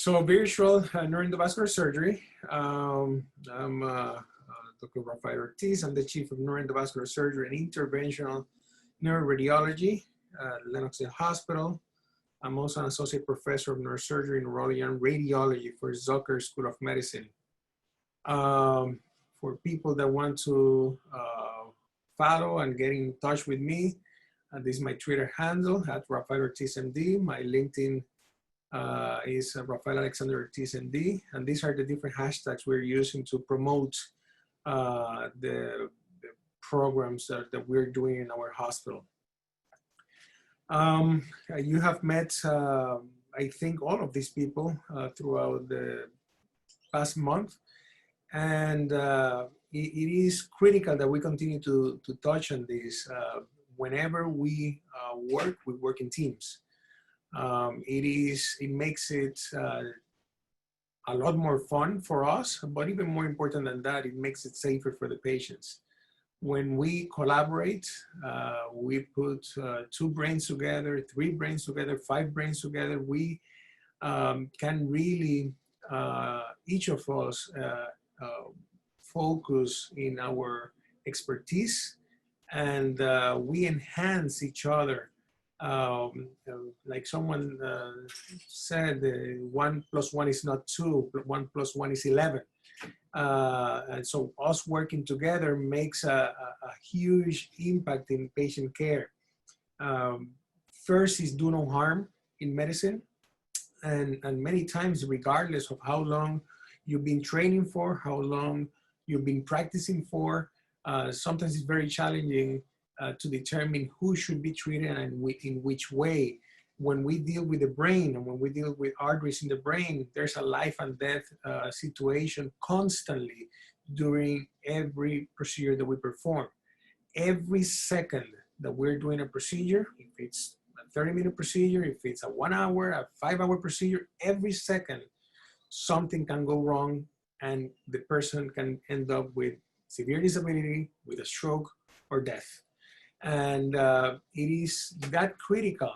So virtual neuroendovascular surgery. I'm Dr. Rafael Ortiz. I'm the Chief of Neuroendovascular Surgery and Interventional Neuroradiology at Lenox-Hill Hospital. I'm also an Associate Professor of Neurosurgery, Neurology, and Radiology for Zucker School of Medicine. For people that want to follow and get in touch with me, this is my Twitter handle at Rafael Ortiz MD. My LinkedIn is Rafael Alexander Ortiz MD, and these are the different hashtags we're using to promote the programs that we're doing in our hospital. You have met, I think, all of these people throughout the past month, and it is critical that we continue to touch on this. Whenever we work in teams. It makes it a lot more fun for us, but even more important than that, it makes it safer for the patients. When we collaborate, we put 2 brains together, 3 brains together, 5 brains together, we can really, each of us, focus in our expertise, and we enhance each other. Like someone said, 1 + 1 is not 2, 1 + 1 is 11. And so us working together makes a huge impact in patient care. First is do no harm in medicine. And many times, regardless of how long you've been training for, how long you've been practicing for, sometimes it's very challenging to determine who should be treated and in which way. When we deal with the brain and when we deal with arteries in the brain, there's a life and death situation constantly during every procedure that we perform. Every second that we're doing a procedure, if it's a 30-minute procedure, if it's a 1 hour, a 5-hour procedure, every second something can go wrong and the person can end up with severe disability, with a stroke, or death. And it is that critical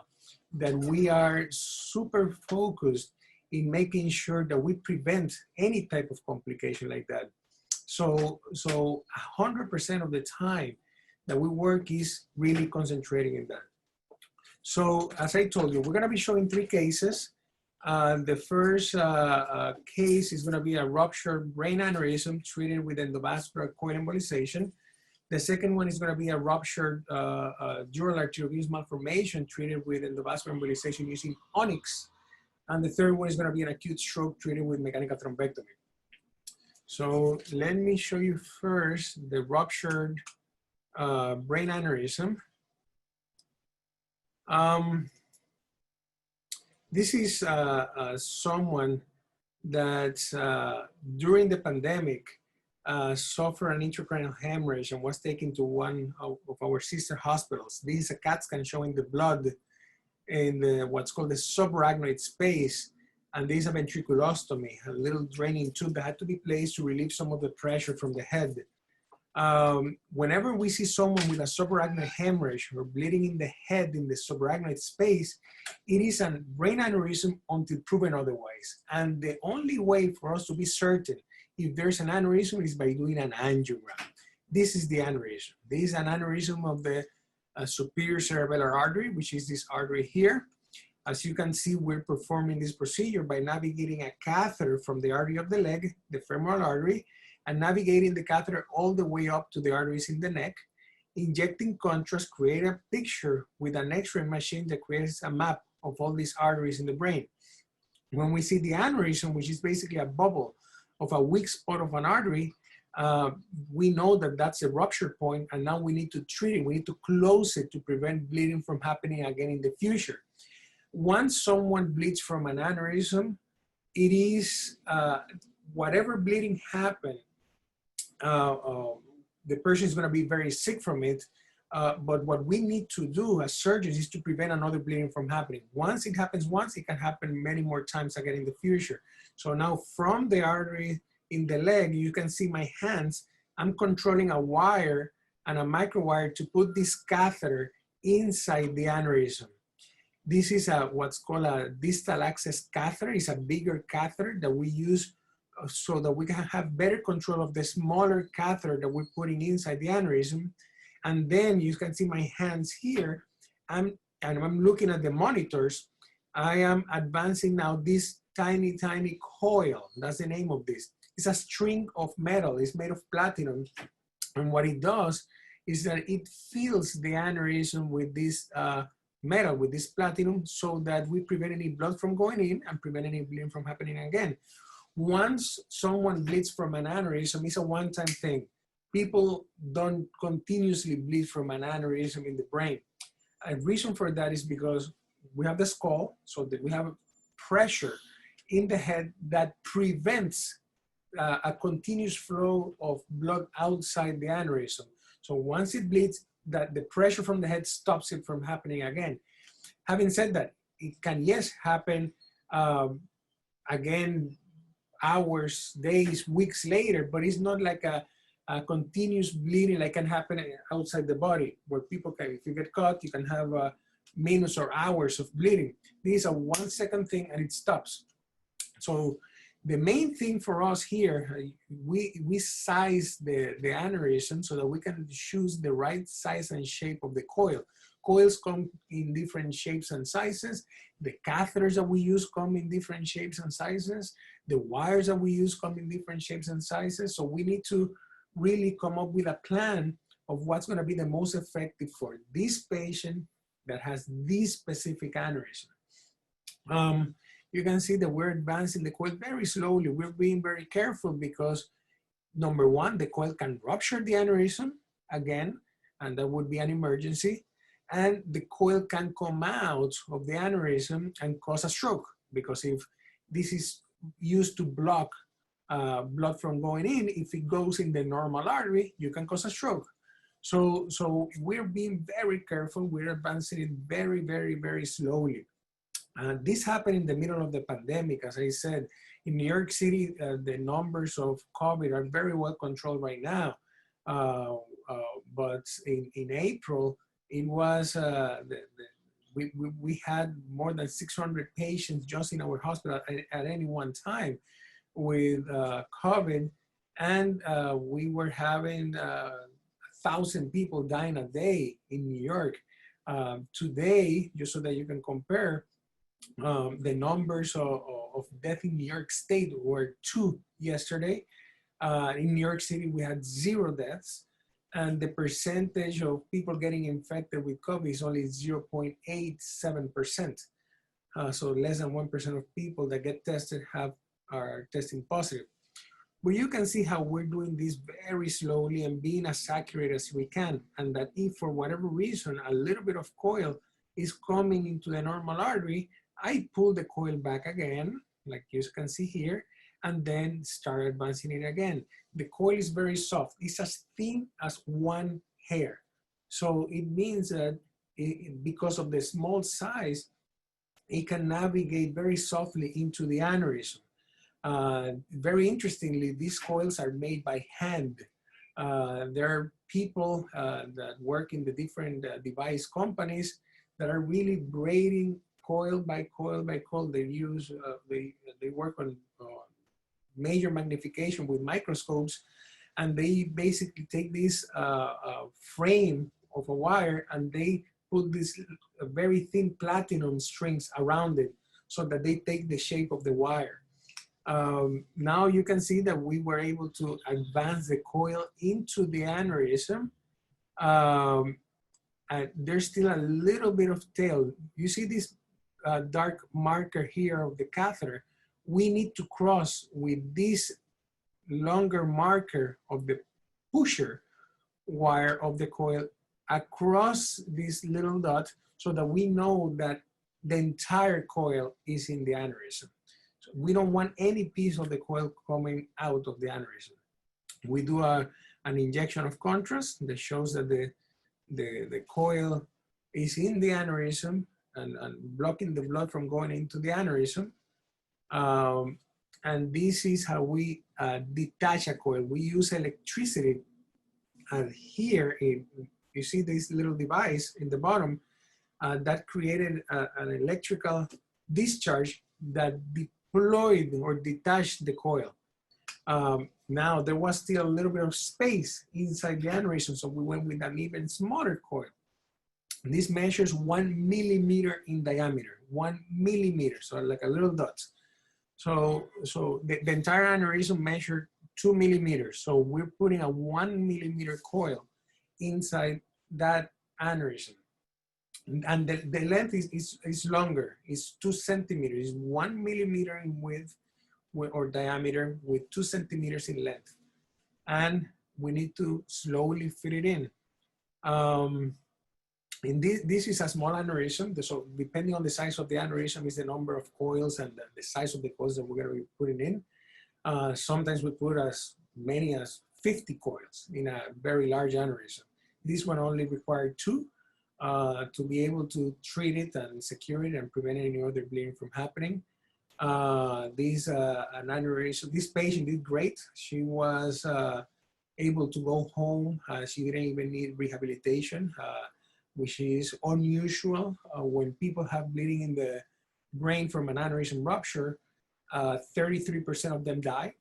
that we are super focused in making sure that we prevent any type of complication like that. So 100% of the time that we work is really concentrating in that. So as I told you, we're gonna be showing 3 cases. The first case is going to be a ruptured brain aneurysm treated with endovascular coil embolization. The second one is going to be a ruptured dural arterial venous malformation treated with endovascular embolization using onyx. And the third one is going to be an acute stroke treated with mechanical thrombectomy. So let me show you first the ruptured brain aneurysm. This is someone that during the pandemic suffered an intracranial hemorrhage and was taken to one of our sister hospitals. This is a CAT scan showing the blood in what's called the subarachnoid space, and this is a ventriculostomy, a little draining tube that had to be placed to relieve some of the pressure from the head. Whenever we see someone with a subarachnoid hemorrhage or bleeding in the head in the subarachnoid space, it is a brain aneurysm until proven otherwise. And the only way for us to be certain if there's an aneurysm is by doing an angiogram. This is the aneurysm. This is an aneurysm of the superior cerebellar artery, which is this artery here. As you can see, we're performing this procedure by navigating a catheter from the artery of the leg, the femoral artery, and navigating the catheter all the way up to the arteries in the neck. Injecting contrast, create a picture with an X-ray machine that creates a map of all these arteries in the brain. When we see the aneurysm, which is basically a bubble of a weak spot of an artery, we know that that's a rupture point, and now we need to treat it. We need to close it to prevent bleeding from happening again in the future. Once someone bleeds from an aneurysm, it is whatever bleeding happened, the person is going to be very sick from it, but what we need to do as surgeons is to prevent another bleeding from happening. Once it happens once, it can happen many more times again in the future. So now from the artery in the leg, you can see my hands, I'm controlling a wire and a microwire to put this catheter inside the aneurysm. This is what's called a distal access catheter. It's a bigger catheter that we use so that we can have better control of the smaller catheter that we're putting inside the aneurysm. And then you can see my hands here. I'm looking at the monitors. I am advancing now this tiny, tiny coil. That's the name of this. It's a string of metal. It's made of platinum. And what it does is that it fills the aneurysm with this metal, with this platinum, so that we prevent any blood from going in and prevent any bleeding from happening again. Once someone bleeds from an aneurysm, it's a one-time thing. People don't continuously bleed from an aneurysm in the brain. A reason for that is because we have the skull, so that we have pressure in the head that prevents a continuous flow of blood outside the aneurysm. So once it bleeds, that the pressure from the head stops it from happening again. Having said that, it can, yes, happen again, hours, days, weeks later, but it's not like a continuous bleeding like can happen outside the body, where people can, if you get caught, you can have minutes or hours of bleeding. This is a 1 second thing and it stops. So the main thing for us here, we size the aneurysm so that we can choose the right size and shape of the coil. Coils come in different shapes and sizes. The catheters that we use come in different shapes and sizes. The wires that we use come in different shapes and sizes. So we need to really come up with a plan of what's going to be the most effective for this patient that has this specific aneurysm. You can see that we're advancing the coil very slowly. We're being very careful because, number one, the coil can rupture the aneurysm again, and that would be an emergency. And the coil can come out of the aneurysm and cause a stroke, because if this is used to block blood from going in, if it goes in the normal artery, you can cause a stroke. So we're being very careful. We're advancing it very, very, very slowly. This happened in the middle of the pandemic. As I said, in New York City, the numbers of COVID are very well controlled right now. But in April, it was, we had more than 600 patients just in our hospital at any one time with COVID. And we were having 1,000 people dying a day in New York. Today, just so that you can compare, the numbers of death in New York State were 2 yesterday. In New York City, we had 0 deaths. And the percentage of people getting infected with COVID is only 0.87%. So less than 1% of people that get tested are testing positive. But you can see how we're doing this very slowly and being as accurate as we can. And that if for whatever reason, a little bit of coil is coming into the normal artery, I pull the coil back again, like you can see here, and then start advancing it again. The coil is very soft. It's as thin as one hair. So it means that because of the small size, it can navigate very softly into the aneurysm. Very interestingly, these coils are made by hand. There are people that work in the different device companies that are really braiding coil by coil by coil. They use, they work on major magnification with microscopes, and they basically take this frame of a wire and they put this very thin platinum strings around it so that they take the shape of the wire. Now you can see that we were able to advance the coil into the aneurysm. There's still a little bit of tail. You see this dark marker here of the catheter. We need to cross with this longer marker of the pusher wire of the coil across this little dot so that we know that the entire coil is in the aneurysm. So we don't want any piece of the coil coming out of the aneurysm. We do an injection of contrast that shows that the coil is in the aneurysm and blocking the blood from going into the aneurysm. And this is how we detach a coil. We use electricity. And here, you see this little device in the bottom. that created an electrical discharge that deployed or detached the coil. Now there was still a little bit of space inside the aneurysm, so we went with an even smaller coil. This measures 1 millimeter in diameter, 1 millimeter, so like a little dot. So the entire aneurysm measured 2 millimeters. So we're putting a 1 millimeter coil inside that aneurysm. And the length is longer, it's 2 centimeters, it's 1 millimeter in width or diameter with 2 centimeters in length. And we need to slowly fit it in. This is a small aneurysm, so depending on the size of the aneurysm is the number of coils and the size of the coils that we're going to be putting in. Sometimes we put as many as 50 coils in a very large aneurysm. This one only required 2 to be able to treat it and secure it and prevent any other bleeding from happening. An aneurysm, this patient did great. She was able to go home. She didn't even need rehabilitation, which is unusual. When people have bleeding in the brain from an aneurysm rupture, 33% of them die.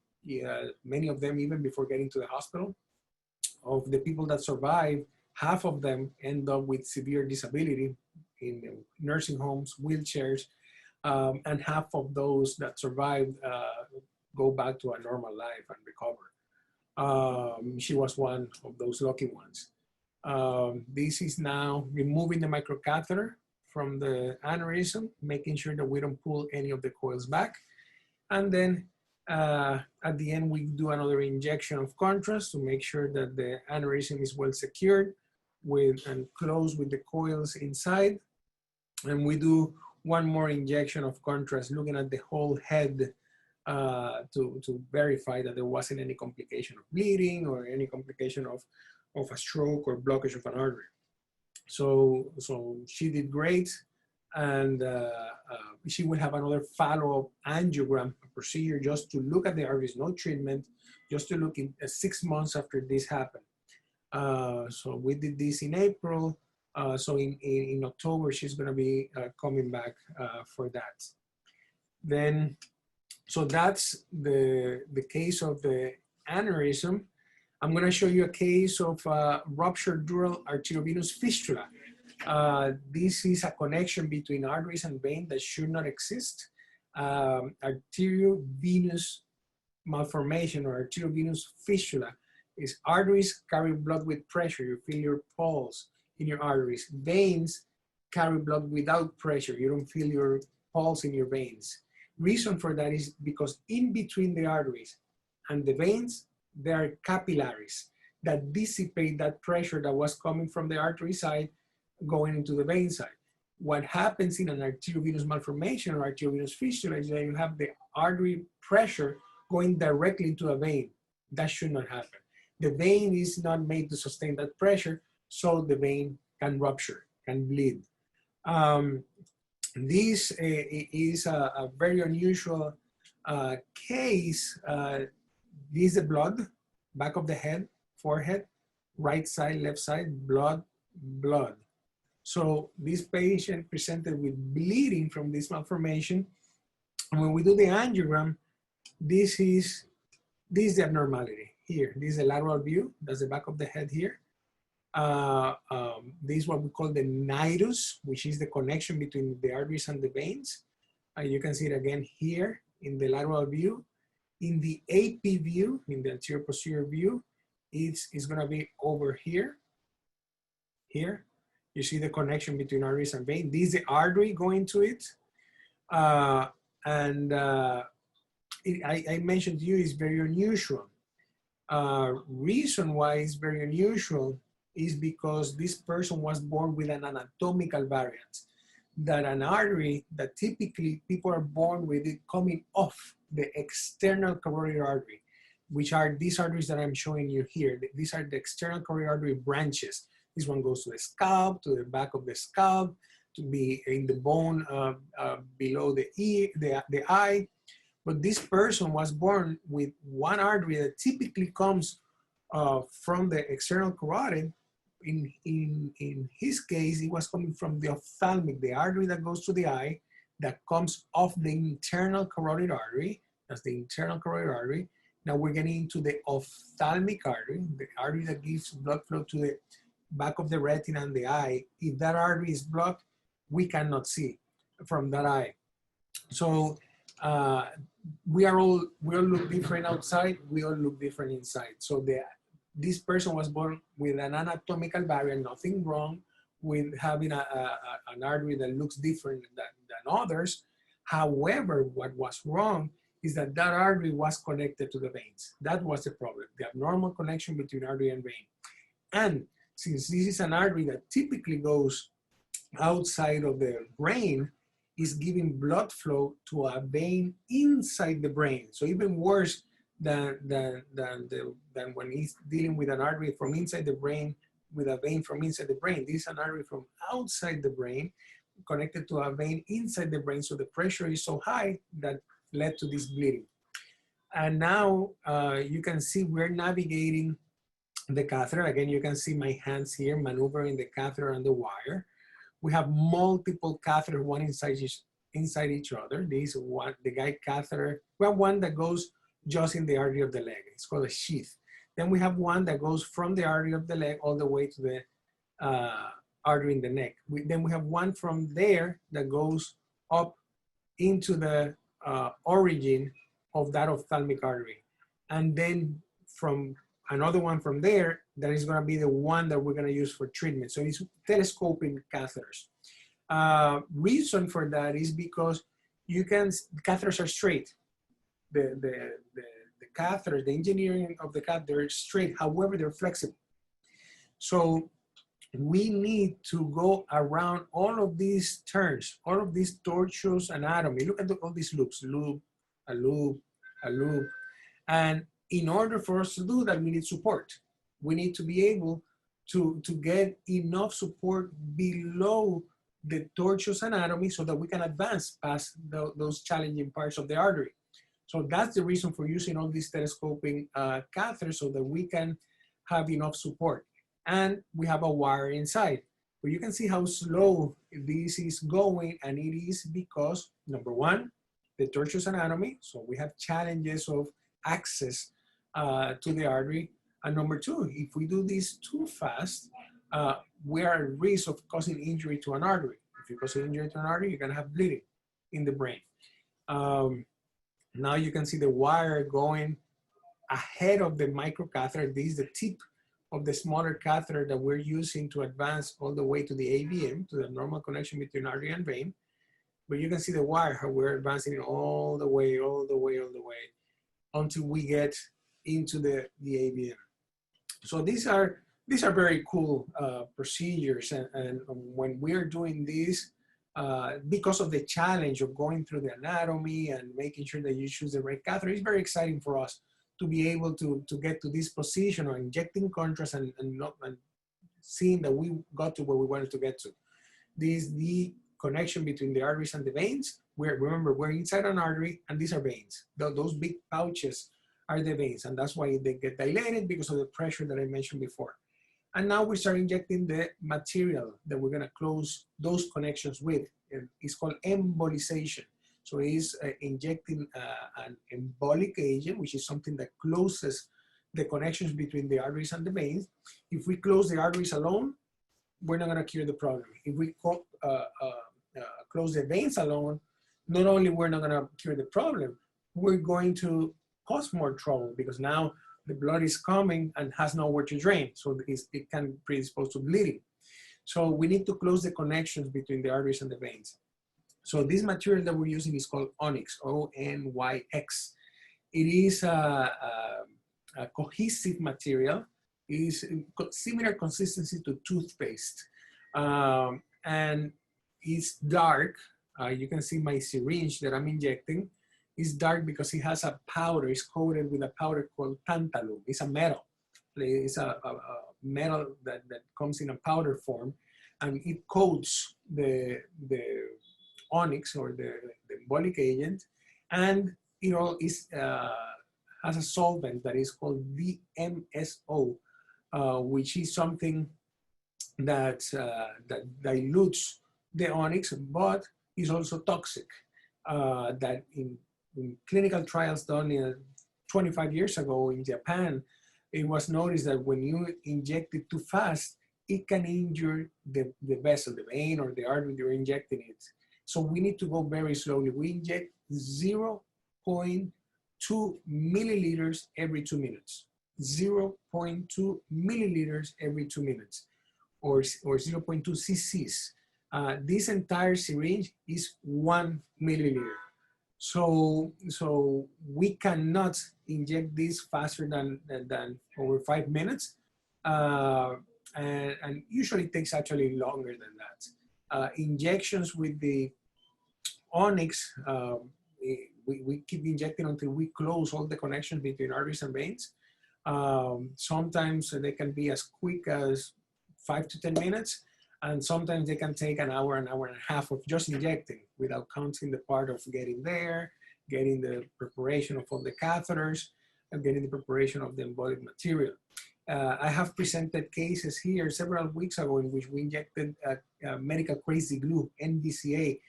Many of them even before getting to the hospital. Of the people that survive, half of them end up with severe disability in nursing homes, wheelchairs, and half of those that survived go back to a normal life and recover. She was one of those lucky ones. This is now removing the microcatheter from the aneurysm, making sure that we don't pull any of the coils back. And then at the end, we do another injection of contrast to make sure that the aneurysm is well secured and closed with the coils inside. And we do one more injection of contrast, looking at the whole head to verify that there wasn't any complication of bleeding or any complication of a stroke or blockage of an artery. So she did great, and she will have another follow-up angiogram procedure just to look at the arteries, no treatment, just to look in 6 months after this happened. So we did this in April. So in October, she's going to be coming back for that. Then, so that's the case of the aneurysm. I'm going to show you a case of ruptured dural arteriovenous fistula. This is a connection between arteries and veins that should not exist. Arteriovenous malformation or arteriovenous fistula is arteries carry blood with pressure. You feel your pulse in your arteries. Veins carry blood without pressure. You don't feel your pulse in your veins. Reason for that is because in between the arteries and the veins, there are capillaries that dissipate that pressure that was coming from the artery side going into the vein side. What happens in an arteriovenous malformation or arteriovenous fistula is that you have the artery pressure going directly into a vein. That should not happen. The vein is not made to sustain that pressure, so the vein can rupture, can bleed. This is a very unusual case. This is the blood, back of the head, forehead, right side, left side, blood, blood. So this patient presented with bleeding from this malformation. And when we do the angiogram, this is the abnormality here. This is the lateral view. That's the back of the head here. This is what we call the nidus, which is the connection between the arteries and the veins. You can see it again here in the lateral view. In the AP view, in the anterior posterior view, it's going to be over here. Here, you see the connection between arteries and veins. This is the artery going to it. I mentioned to you it's very unusual. Reason why it's very unusual is because this person was born with an anatomical variant, that an artery that typically people are born with it coming off the external carotid artery, which are these arteries that I'm showing you here. These are the external carotid artery branches. This one goes to the scalp, to the back of the scalp, to be in the bone below the eye. But this person was born with one artery that typically comes from the external carotid in his case, it was coming from the ophthalmic, the artery that goes to the eye, that comes off the internal carotid artery. That's the internal carotid artery. Now we're getting into the ophthalmic artery, the artery that gives blood flow to the back of the retina and the eye. If that artery is blocked, we cannot see from that eye. So we all look different outside, we all look different inside. So this person was born with an anatomical barrier, nothing wrong with having an artery that looks different than others. However, what was wrong is that that artery was connected to the veins. That was the problem, the abnormal connection between artery and vein. And since this is an artery that typically goes outside of the brain, is giving blood flow to a vein inside the brain. So even worse than when he's dealing with an artery from inside the brain, with a vein from inside the brain. This is an artery from outside the brain connected to a vein inside the brain. So the pressure is so high that led to this bleeding. And now you can see we're navigating the catheter. Again, you can see my hands here maneuvering the catheter and the wire. We have multiple catheters, one inside each other. This one, the guide catheter. We have one that goes just in the artery of the leg. It's called a sheath. Then we have one that goes from the artery of the leg all the way to the artery in the neck. Then we have one from there that goes up into the origin of that ophthalmic artery. And then from another one from there, that is going to be the one that we're going to use for treatment. So it's telescoping catheters. Reason for that is because catheters are straight. The catheters, the engineering of the catheter is straight. However, they're flexible. So we need to go around all of these turns, all of these tortuous anatomy. Look at all these loops, loop, a loop, a loop. And in order for us to do that, we need support. We need to be able to get enough support below the tortuous anatomy so that we can advance past those challenging parts of the artery. So that's the reason for using all these telescoping catheters, so that we can have enough support. And we have a wire inside. But you can see how slow this is going, and it is because, number one, the tortuous anatomy, so we have challenges of access to the artery. And number two, if we do this too fast, we are at risk of causing injury to an artery. If you cause an injury to an artery, you're gonna have bleeding in the brain. Now you can see the wire going ahead of the microcatheter. This is the tip of the smaller catheter that we're using to advance all the way to the AVM, to the normal connection between artery and vein. But you can see the wire, how we're advancing it all the way, until we get into the AVM. So these are very cool procedures, and when we're doing this, because of the challenge of going through the anatomy and making sure that you choose the right catheter, it's very exciting for us to be able to get to this position of injecting contrast and seeing that we got to where we wanted to get to. The connection between the arteries and the veins. Remember, we're inside an artery, and these are veins. Those big pouches are the veins, and that's why they get dilated, because of the pressure that I mentioned before. And now we start injecting the material that we're gonna close those connections with. It's called embolization. So it is injecting an embolic agent, which is something that closes the connections between the arteries and the veins. If we close the arteries alone, we're not gonna cure the problem. If we close the veins alone, not only we're not gonna cure the problem, we're going to cause more trouble, because now the blood is coming and has nowhere to drain. So it can predispose to bleeding. So we need to close the connections between the arteries and the veins. So this material that we're using is called Onyx, O-N-Y-X. It is a cohesive material. It is similar consistency to toothpaste. And it's dark. You can see my syringe that I'm injecting. It's dark because it has a powder. It's coated with a powder called tantalum. It's a metal. It's a metal that comes in a powder form, and it coats the onyx, or the embolic agent, and it all is has a solvent that is called VMSO, which is something that dilutes the onyx, but is also toxic. That in clinical trials done 25 years ago in Japan, it was noticed that when you inject it too fast, it can injure the vessel, the vein or the artery you're injecting it. So we need to go very slowly. We inject 0.2 milliliters every 2 minutes. 0.2 milliliters every 2 minutes, or 0.2 cc's. This entire syringe is 1 milliliter. So we cannot inject this faster than over 5 minutes. And usually it takes actually longer than that. Injections with the onyx, we keep injecting until we close all the connections between arteries and veins. Sometimes they can be as quick as 5 to 10 minutes, and sometimes they can take an hour and a half of just injecting without counting the part of getting there, getting the preparation of all the catheters, and getting the preparation of the embolic material. I have presented cases here several weeks ago in which we injected medical crazy glue, NVCA,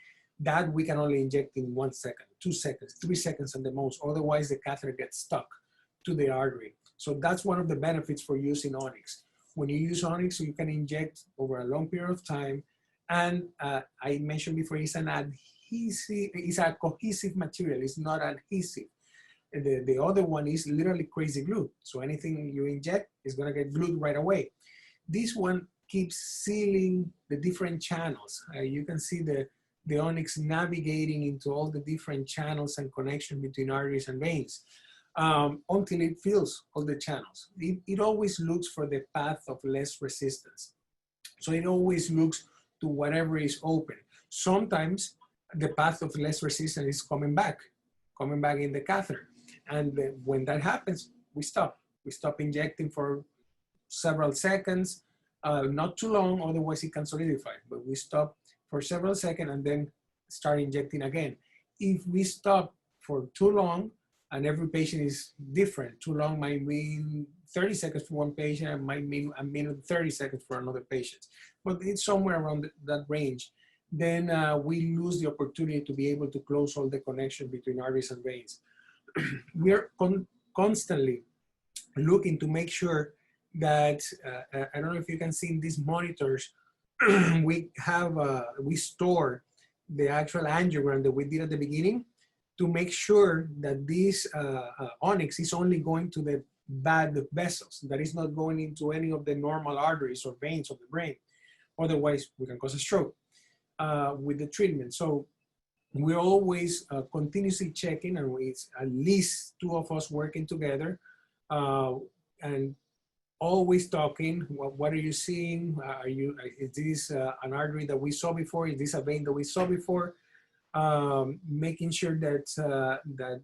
that we can only inject in 1 second, 2 seconds, 3 seconds at the most. Otherwise, the catheter gets stuck to the artery. So that's one of the benefits for using onyx. When you use onyx, you can inject over a long period of time. And I mentioned before, it's an adhesive, it's a cohesive material, it's not adhesive. The other one is literally crazy glue. So anything you inject is gonna get glued right away. This one keeps sealing the different channels. You can see the onyx navigating into all the different channels and connections between arteries and veins until it fills all the channels. It always looks for the path of less resistance. So it always looks to whatever is open. Sometimes the path of less resistance is coming back in the catheter. And when that happens, we stop. We stop injecting for several seconds, not too long, otherwise it can solidify, but we stop for several seconds and then start injecting again. If we stop for too long, and every patient is different, too long might mean 30 seconds for one patient, and might mean a minute 30 seconds for another patient, but it's somewhere around that range. Then we lose the opportunity to be able to close all the connection between arteries and veins. We're constantly looking to make sure that, I don't know if you can see in these monitors, we store the actual angiogram that we did at the beginning to make sure that this onyx is only going to the bad vessels, that is not going into any of the normal arteries or veins of the brain. Otherwise, we can cause a stroke with the treatment. So we're always continuously checking, and it's at least 2 of us working together and always talking. What are you seeing? Is this an artery that we saw before? Is this a vein that we saw before? Making sure that that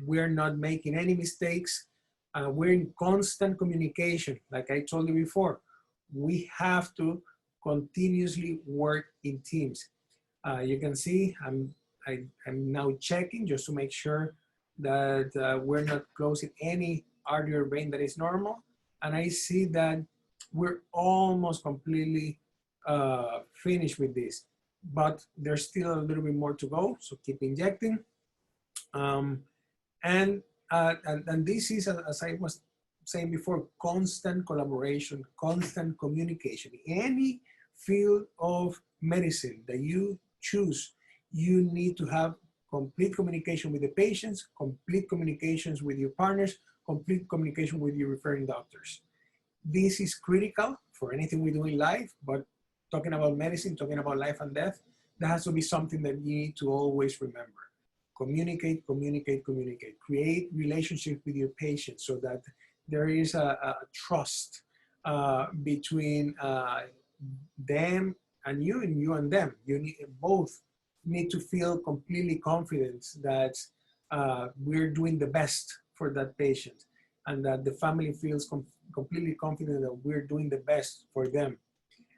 we're not making any mistakes. We're in constant communication. Like I told you before, we have to continuously work in teams. You can see I'm now checking just to make sure that we're not closing any artery or vein that is normal. And I see that we're almost completely finished with this, but there's still a little bit more to go. So keep injecting. And this is, as I was saying before, constant collaboration, constant communication. Any field of medicine that you choose, you need to have complete communication with the patients, complete communications with your partners, complete communication with your referring doctors. This is critical for anything we do in life, but talking about medicine, talking about life and death, that has to be something that you need to always remember. Communicate, communicate, communicate. Create relationships with your patients so that there is a trust between them and you and them. You both need to feel completely confident that we're doing the best for that patient, and that the family feels completely confident that we're doing the best for them.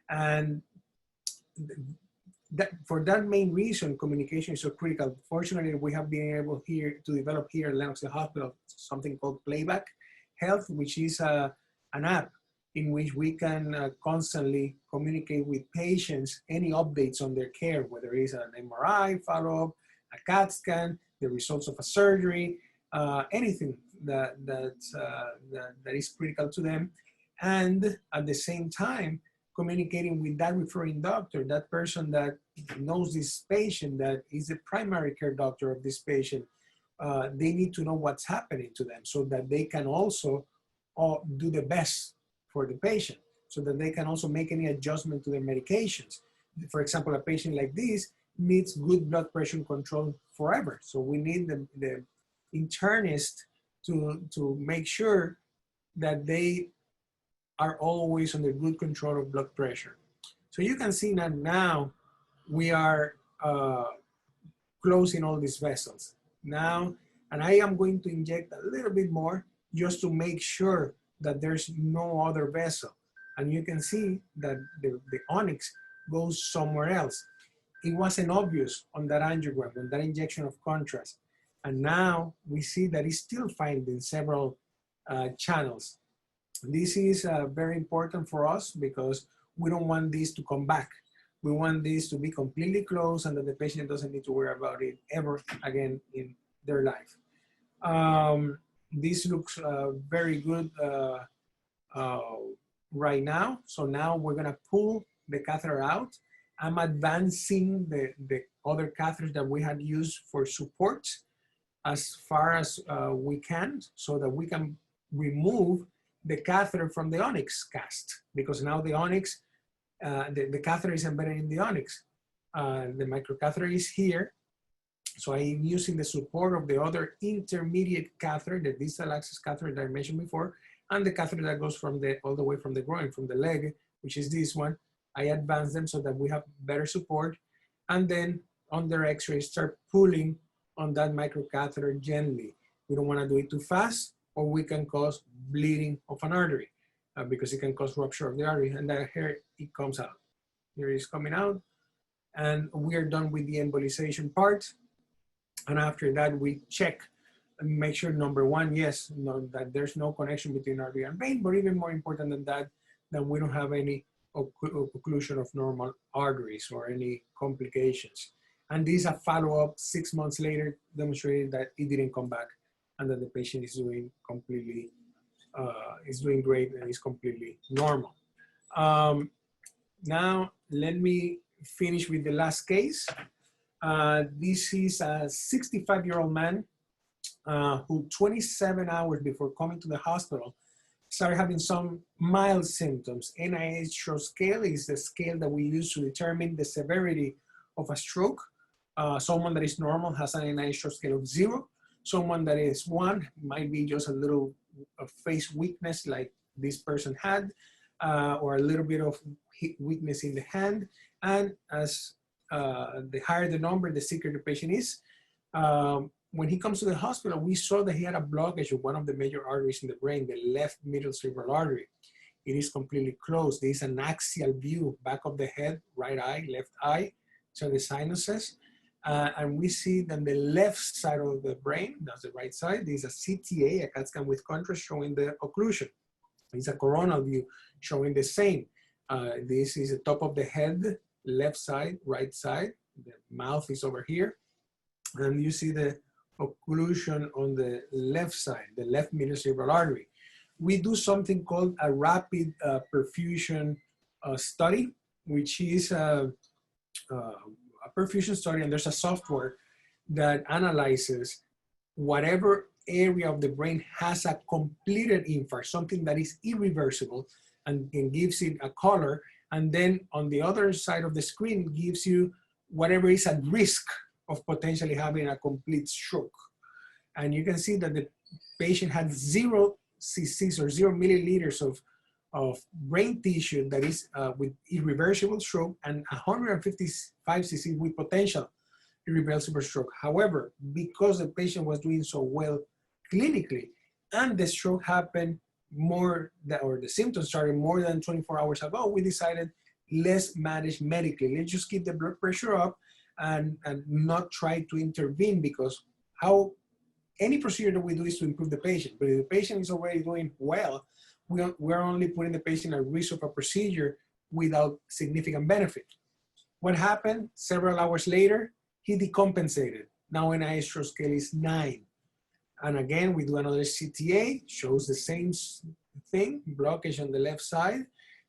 And for that main reason, communication is so critical. Fortunately, we have been able here to develop here at Lenox Hill Hospital something called Playback Health, which is an app in which we can constantly communicate with patients any updates on their care, whether it's an MRI follow-up, a CAT scan, the results of a surgery, anything that is critical to them. And at the same time, communicating with that referring doctor, that person that knows this patient, that is the primary care doctor of this patient. They need to know what's happening to them so that they can also do the best for the patient, so that they can also make any adjustment to their medications. For example, a patient like this needs good blood pressure control forever. So we need the internist to make sure that they are always under good control of blood pressure. So you can see that now we are closing all these vessels. Now, and I am going to inject a little bit more just to make sure that there's no other vessel. And you can see that the onyx goes somewhere else. It wasn't obvious on that angiogram, on that injection of contrast. And now we see that it's still finding several channels. This is very important for us because we don't want this to come back. We want this to be completely closed and that the patient doesn't need to worry about it ever again in their life. This looks very good right now. So now we're gonna pull the catheter out. I'm advancing the other catheters that we had used for support as far as we can, so that we can remove the catheter from the onyx cast, because now the onyx, the catheter is embedded in the onyx. The microcatheter is here. So I'm using the support of the other intermediate catheter, the distal access catheter that I mentioned before, and the catheter that goes from all the way from the groin, from the leg, which is this one. I advance them so that we have better support. And then under X-ray, start pulling on that microcatheter gently. We don't want to do it too fast, or we can cause bleeding of an artery because it can cause rupture of the artery. And then here it comes out. Here it's coming out. And we are done with the embolization part. And after that, we check and make sure, number one, yes, that there's no connection between artery and vein, but even more important than that we don't have any occlusion of normal arteries or any complications. And these are follow-up 6 months later, demonstrating that it didn't come back and that the patient is doing completely, is doing great and is completely normal. Now, let me finish with the last case. This is a 65-year-old man who 27 hours before coming to the hospital started having some mild symptoms. NIH stroke scale is the scale that we use to determine the severity of a stroke. Someone that is normal has an NIH stroke scale of 0. Someone that is 1 might be just a little face weakness like this person had, or a little bit of weakness in the hand. And as the higher the number, the sicker the patient is. When he comes to the hospital, we saw that he had a blockage of one of the major arteries in the brain, the left middle cerebral artery. It is completely closed. There is an axial view, back of the head, right eye, left eye, so the sinuses. And we see that the left side of the brain, that's the right side, there's a CTA, a CAT scan with contrast, showing the occlusion. It's a coronal view showing the same. This is the top of the head, left side, right side. The mouth is over here. And you see the occlusion on the left side, the left middle cerebral artery. We do something called a rapid perfusion study, which is a perfusion study, and there's a software that analyzes whatever area of the brain has a completed infarct, something that is irreversible, and gives it a color. And then on the other side of the screen gives you whatever is at risk of potentially having a complete stroke. And you can see that the patient had 0 cc's or 0 milliliters of brain tissue that is with irreversible stroke, and 155 cc with potential irreversible stroke. However, because the patient was doing so well clinically and the stroke happened or the symptoms started more than 24 hours ago, we decided, let's manage medically. Let's just keep the blood pressure up and not try to intervene, because any procedure that we do is to improve the patient. But if the patient is already doing well, we're only putting the patient at risk of a procedure without significant benefit. What happened? Several hours later, he decompensated. Now NIH stroke scale is 9. And again, we do another CTA, shows the same thing, blockage on the left side.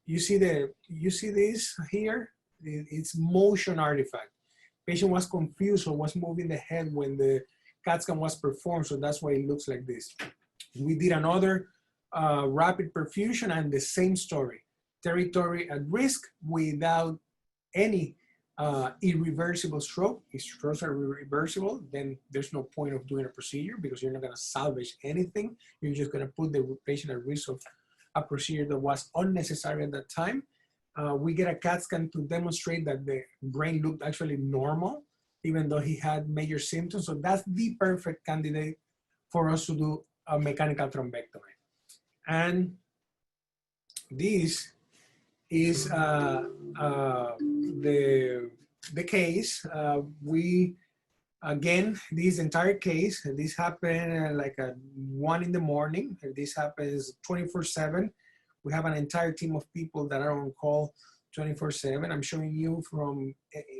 You see this here? It's motion artifact. Patient was confused or was moving the head when the CAT scan was performed, so that's why it looks like this. We did another rapid perfusion and the same story. Territory at risk without any irreversible stroke. If strokes are irreversible, then there's no point of doing a procedure because you're not going to salvage anything. You're just going to put the patient at risk of a procedure that was unnecessary at that time. We get a CAT scan to demonstrate that the brain looked actually normal, even though he had major symptoms. So that's the perfect candidate for us to do a mechanical thrombectomy. And this is the case. Again, this entire case, this happened like at 1 in the morning. This happens 24/7. We have an entire team of people that are on call 24/7. I'm showing you from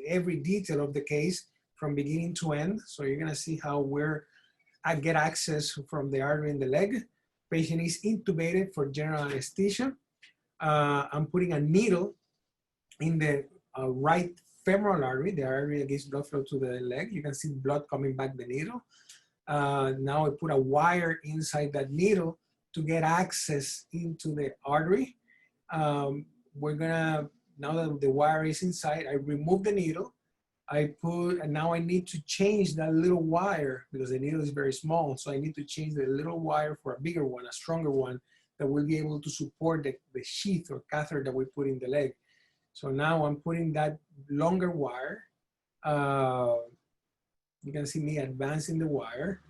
every detail of the case from beginning to end. So you're gonna see how I get access from the artery in the leg. Patient is intubated for general anesthesia. I'm putting a needle in the right femoral artery, the artery that gives blood flow to the leg. You can see blood coming back the needle. Now I put a wire inside that needle to get access into the artery. We're gonna, now that the wire is inside, I remove the needle. And now I need to change that little wire because the needle is very small. So I need to change the little wire for a bigger one, a stronger one that will be able to support the sheath or catheter that we put in the leg. So now I'm putting that longer wire. You can see me advancing the wire.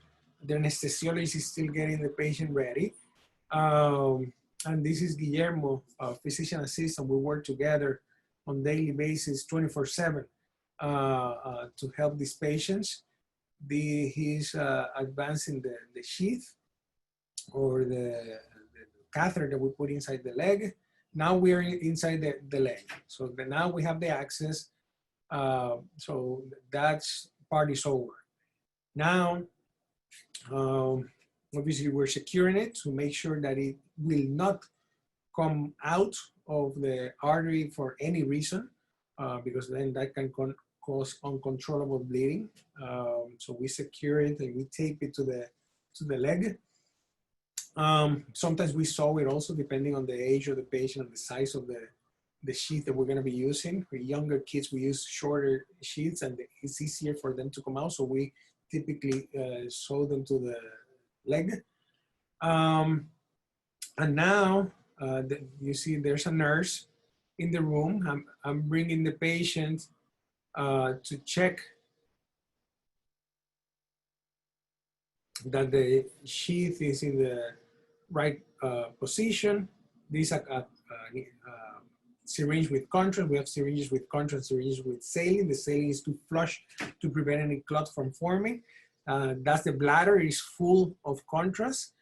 The anesthesiologist is still getting the patient ready. And this is Guillermo, a physician assistant. We work together on daily basis, 24/7 to help these patients. He's advancing the sheath or the catheter that we put inside the leg. Now we're inside the leg. So now we have the access. So that part is over. Now, obviously we're securing it to make sure that it will not come out of the artery for any reason, because then that can cause uncontrollable bleeding. So we secure it and we tape it to the leg. Sometimes we sew it also depending on the age of the patient and the size of the sheath that we're going to be using. For younger kids, we use shorter sheaths and it's easier for them to come out. So we typically sew them to the leg. And now you see there's a nurse in the room. I'm bringing the patient to check that the sheath is in the right position. These are syringe with contrast. We have syringes with contrast, syringes with saline. The saline is to flush to prevent any clot from forming. That's the bladder, is full of contrast.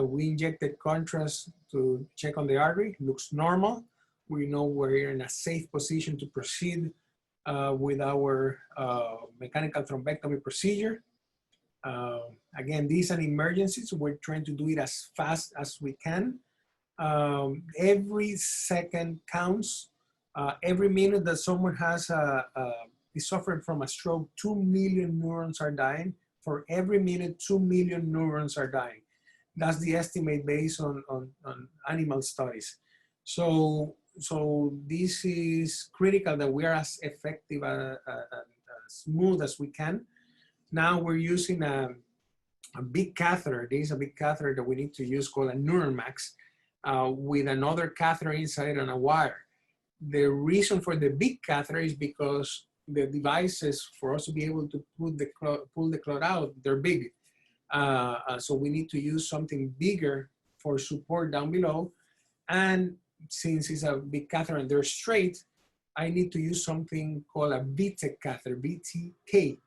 We injected contrast to check on the artery. Looks normal. We know we're in a safe position to proceed with our mechanical thrombectomy procedure. Again, this is an emergency, so we're trying to do it as fast as we can. Every second counts. Every minute that someone is suffering from a stroke, 2 million neurons are dying. For every minute, 2 million neurons are dying. That's the estimate based on animal studies. So this is critical that we are as effective and smooth as we can. Now we're using a big catheter. This is a big catheter that we need to use called a Neuromax with another catheter inside and a wire. The reason for the big catheter is because the devices for us to be able to pull the clot out, they're big. So we need to use something bigger for support down below. And since it's a big catheter and they're straight, I need to use something called a VTEC catheter, VTK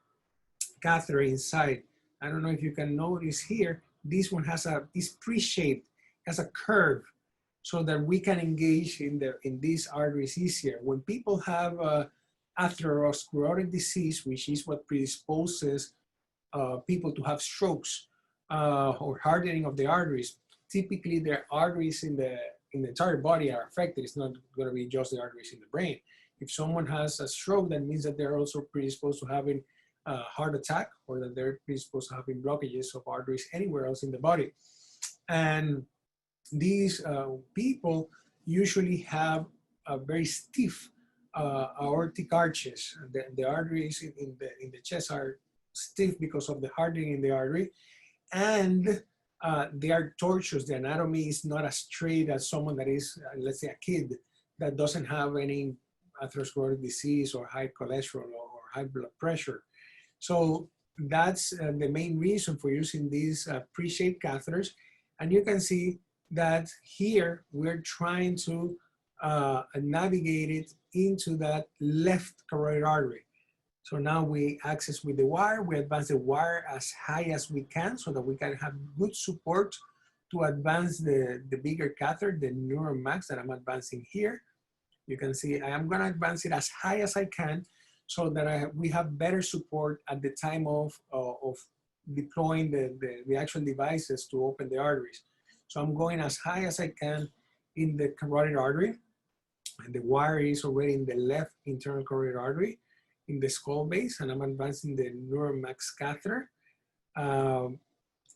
catheter inside. I don't know if you can notice here, this one is pre-shaped, has a curve. so that we can engage in these arteries easier. When people have atherosclerotic disease, which is what predisposes people to have strokes or hardening of the arteries, typically their arteries in the entire body are affected. It's not going to be just the arteries in the brain. If someone has a stroke, that means that they're also predisposed to having a heart attack, or that they're predisposed to having blockages of arteries anywhere else in the body. And these people usually have a very stiff aortic arches. The arteries in the chest are stiff because of the hardening in the artery, and they are tortuous. The anatomy is not as straight as someone that is, let's say, a kid that doesn't have any atherosclerotic disease or high cholesterol or high blood pressure. So that's the main reason for using these pre-shaped catheters. And you can see that here we're trying to navigate it into that left carotid artery. So now we access with the wire, we advance the wire as high as we can so that we can have good support to advance the bigger catheter, the NeuroMax that I'm advancing here. You can see I am gonna advance it as high as I can so that we have better support at the time of deploying the actual devices to open the arteries. So I'm going as high as I can in the carotid artery, and the wire is already in the left internal carotid artery in the skull base, and I'm advancing the NeuroMax catheter.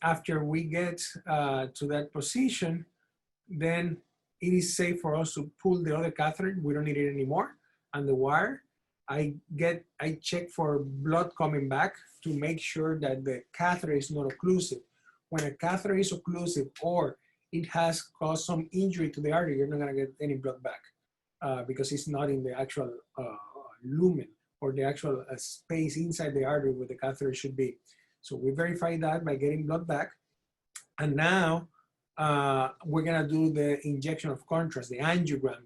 After we get to that position, then it is safe for us to pull the other catheter. We don't need it anymore. And the wire, I check for blood coming back to make sure that the catheter is not occlusive. When a catheter is occlusive or it has caused some injury to the artery, you're not gonna get any blood back because it's not in the actual lumen or the actual space inside the artery where the catheter should be. So we verify that by getting blood back. And now we're gonna do the injection of contrast, the angiogram,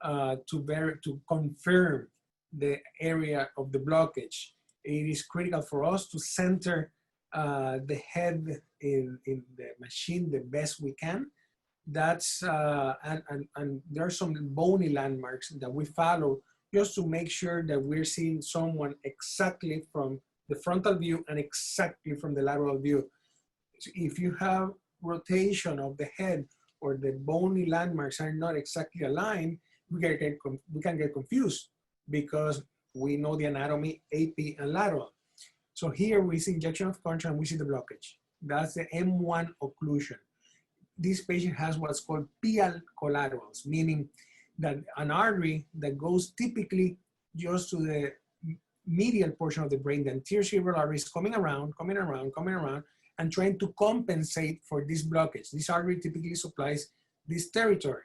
to confirm the area of the blockage. It is critical for us to center the head in the machine the best we can. That's, and there are some bony landmarks that we follow just to make sure that we're seeing someone exactly from the frontal view and exactly from the lateral view. So if you have rotation of the head or the bony landmarks are not exactly aligned, we can get confused because we know the anatomy, AP and lateral. So here we see injection of contrast and we see the blockage. That's the M1 occlusion. This patient has what's called PL collaterals, meaning that an artery that goes typically just to the medial portion of the brain, the anterior cerebral artery is coming around, and trying to compensate for this blockage. This artery typically supplies this territory.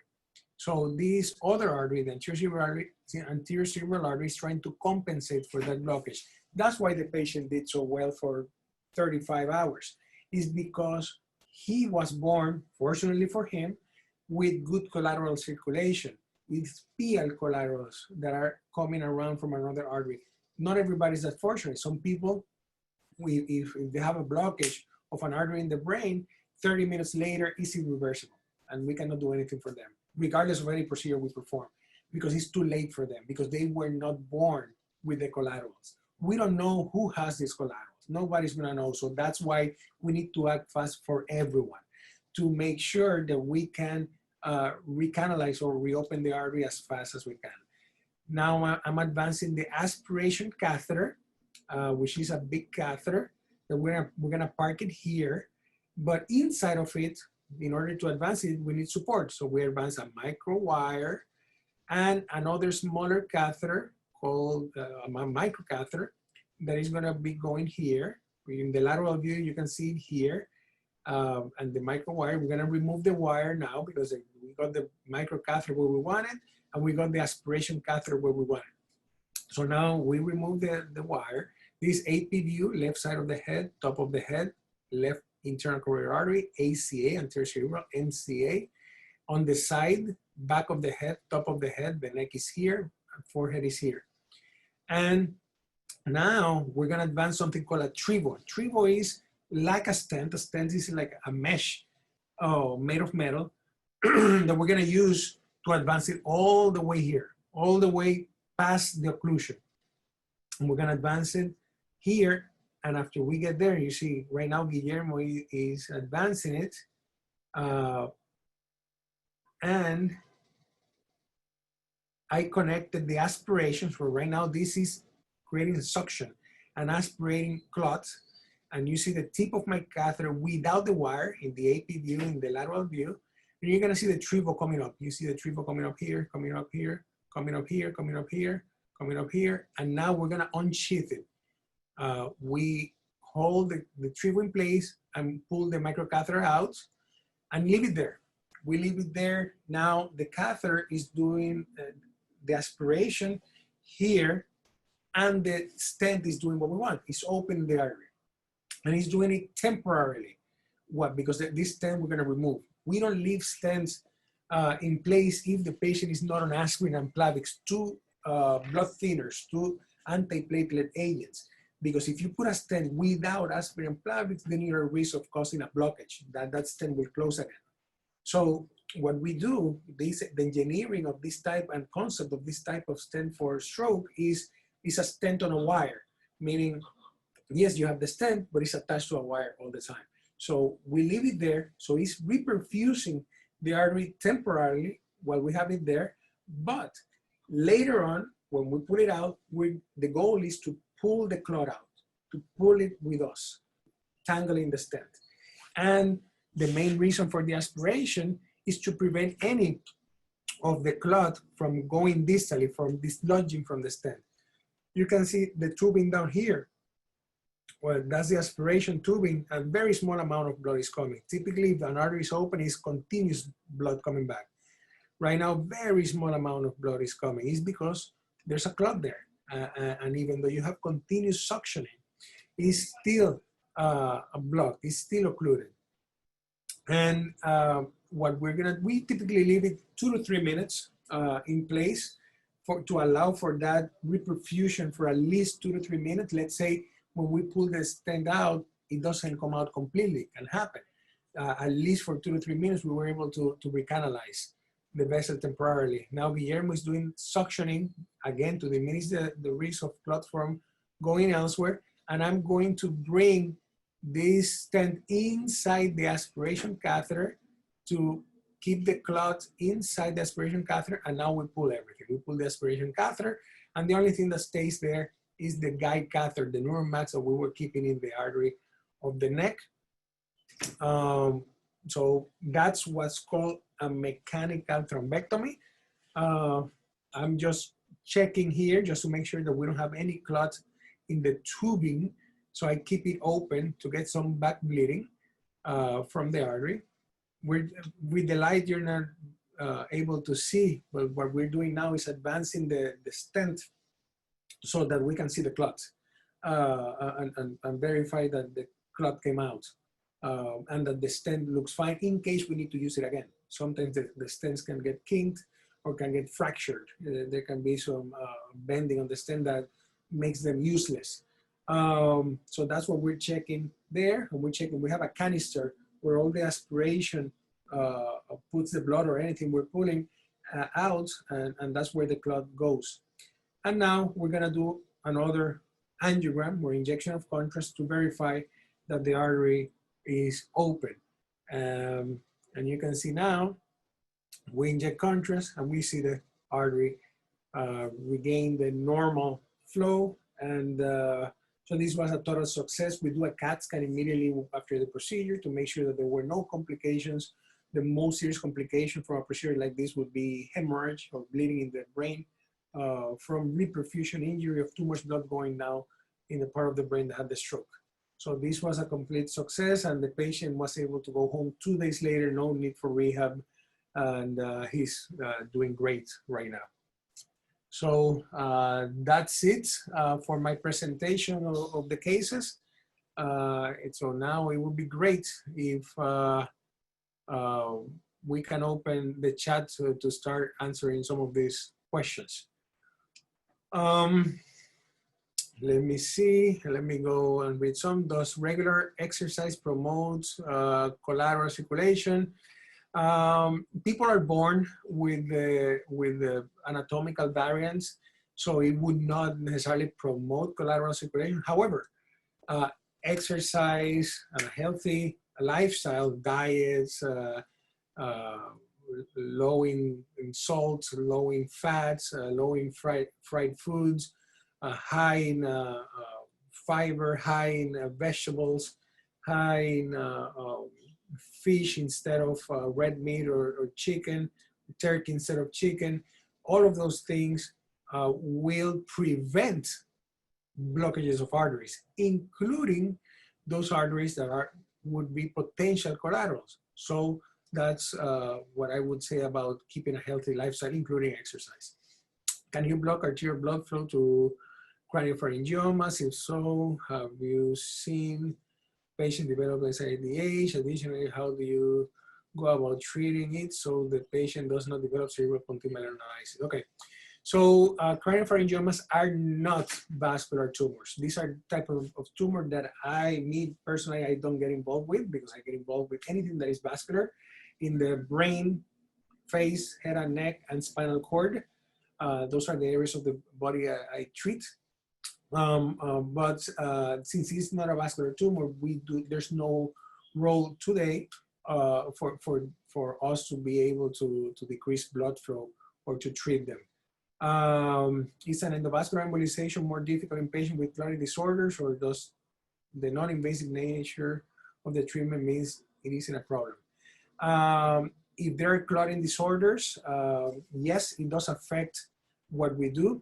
So this other artery, the anterior cerebral artery, is trying to compensate for that blockage. That's why the patient did so well for 35 hours, is because he was born, fortunately for him, with good collateral circulation, with PL collaterals that are coming around from another artery. Not everybody's that fortunate. Some people, if they have a blockage of an artery in the brain, 30 minutes later, it's irreversible, and we cannot do anything for them, regardless of any procedure we perform, because it's too late for them, because they were not born with the collaterals. We don't know who has these collaterals. Nobody's gonna know, so that's why we need to act fast for everyone to make sure that we can recanalize or reopen the artery as fast as we can. Now I'm advancing the aspiration catheter, which is a big catheter that we're gonna park it here, but inside of it, in order to advance it, we need support. So we advance a micro wire and another smaller catheter called a micro catheter that is gonna be going here. In the lateral view, you can see it here. And the micro wire, we're gonna remove the wire now because we got the micro catheter where we want it, and we got the aspiration catheter where we want it. So now we remove the wire. This AP view, left side of the head, top of the head, left internal carotid artery, ACA, anterior cerebral, MCA. On the side, back of the head, top of the head, the neck is here, and forehead is here. And now we're gonna advance something called a trevo. A trevo is like a stent. A stent is like a mesh made of metal that we're gonna use to advance it all the way here, all the way past the occlusion. And we're gonna advance it here, and after we get there, you see right now Guillermo is advancing it, and I connected the aspiration. So right now this is creating suction and aspirating clots, and you see the tip of my catheter without the wire in the AP view, in the lateral view, and you're gonna see the trevo coming up. You see the trevo coming up here, coming up here, coming up here, coming up here, coming up here, and now we're gonna unsheath it. We hold the trevo in place and pull the microcatheter out and leave it there. We leave it there. Now the catheter is doing the aspiration here, and the stent is doing what we want. It's opening the artery, and it's doing it temporarily. What? Because this stent we're gonna remove. We don't leave stents in place if the patient is not on aspirin and Plavix, two blood thinners, two antiplatelet agents. Because if you put a stent without aspirin and Plavix, then you're at risk of causing a blockage. That stent will close again. So what we do, the engineering of this type and concept of this type of stent for stroke is a stent on a wire, meaning, yes, you have the stent, but it's attached to a wire all the time. So we leave it there, so it's reperfusing the artery temporarily while we have it there, but later on, when we pull it out, the goal is to pull the clot out, to pull it with us, tangling the stent. And the main reason for the aspiration is to prevent any of the clot from going distally, from dislodging from the stent. You can see the tubing down here. Well, that's the aspiration tubing. A very small amount of blood is coming. Typically, if an artery is open, it's continuous blood coming back. Right now, very small amount of blood is coming. It's because there's a clot there. And even though you have continuous suctioning, it's still blocked, it's still occluded. And what we typically leave it 2 to 3 minutes in place to allow for that reperfusion for at least 2 to 3 minutes. Let's say when we pull the stent out, it doesn't come out completely. It can happen. At least for 2 to 3 minutes, we were able to recanalize the vessel temporarily. Now Guillermo is doing suctioning, again, to diminish the risk of clot from going elsewhere. And I'm going to bring this stent inside the aspiration catheter to keep the clot inside the aspiration catheter. And now we pull everything. We pull the aspiration catheter, and the only thing that stays there is the guide catheter, the neuromax that we were keeping in the artery of the neck. So that's what's called a mechanical thrombectomy. I'm just checking here just to make sure that we don't have any clots in the tubing. So I keep it open to get some back bleeding from the artery. With the light, you're not able to see, but what we're doing now is advancing the stent so that we can see the clot and verify that the clot came out and that the stent looks fine in case we need to use it again. Sometimes the stents can get kinked or can get fractured. There can be some bending on the stent that makes them useless. So that's what we're checking there. And we're checking, we have a canister where all the aspiration puts the blood or anything we're pulling out, and that's where the clot goes. And now we're gonna do another angiogram or injection of contrast to verify that the artery is open. And you can see now, we inject contrast and we see the artery regain the normal flow. And so this was a total success. We do a CAT scan immediately after the procedure to make sure that there were no complications. The most serious complication from a procedure like this would be hemorrhage or bleeding in the brain from reperfusion injury of too much blood going down in the part of the brain that had the stroke. So this was a complete success, and the patient was able to go home 2 days later, no need for rehab, and he's doing great right now. So that's it for my presentation of the cases. So now it would be great if we can open the chat to start answering some of these questions. Let me see, let me go and read some. Does regular exercise promote collateral circulation? People are born with the anatomical variants, so it would not necessarily promote collateral circulation. However, exercise, a healthy lifestyle, diets, low in salts, low in fats, low in fried foods, high in fiber, high in vegetables, high in fish instead of red meat or chicken, turkey instead of chicken. All of those things will prevent blockages of arteries, including those arteries that would be potential collaterals. So that's what I would say about keeping a healthy lifestyle, including exercise. Can you block arterial blood flow to craniopharyngiomas? If so, have you seen patient develop SIDH? Additionally, how do you go about treating it so the patient does not develop cerebral pontimelanolysis? Okay, so craniopharyngiomas are not vascular tumors. These are type of tumor that me personally, I don't get involved with, because I get involved with anything that is vascular in the brain, face, head and neck, and spinal cord. Those are the areas of the body I treat. But since it's not a vascular tumor, there's no role today for us to be able to decrease blood flow or to treat them. Is an endovascular embolization more difficult in patients with clotting disorders, or does the non-invasive nature of the treatment means it isn't a problem? If there are clotting disorders, yes, it does affect what we do.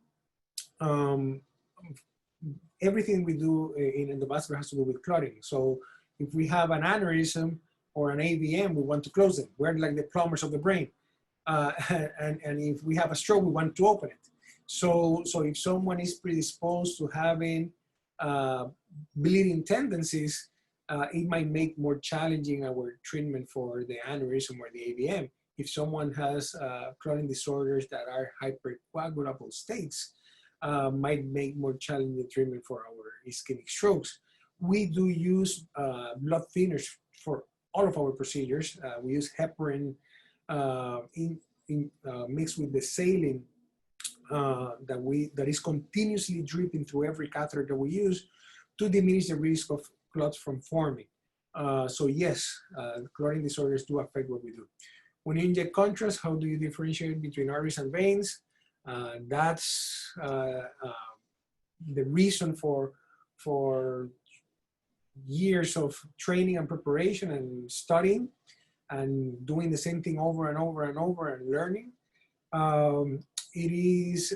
Everything we do in endovascular has to do with clotting. So if we have an aneurysm or an AVM, we want to close them. We're like the plumbers of the brain. And if we have a stroke, we want to open it. So if someone is predisposed to having bleeding tendencies, it might make more challenging our treatment for the aneurysm or the AVM. If someone has clotting disorders that are hypercoagulable states, might make more challenging treatment for our ischemic strokes. We do use blood thinners for all of our procedures. We use heparin mixed with the saline that is continuously dripping through every catheter that we use to diminish the risk of clots from forming. So yes, clotting disorders do affect what we do. When you inject contrast, how do you differentiate between arteries and veins? That's the reason for years of training and preparation and studying and doing the same thing over and over and over and learning. It is,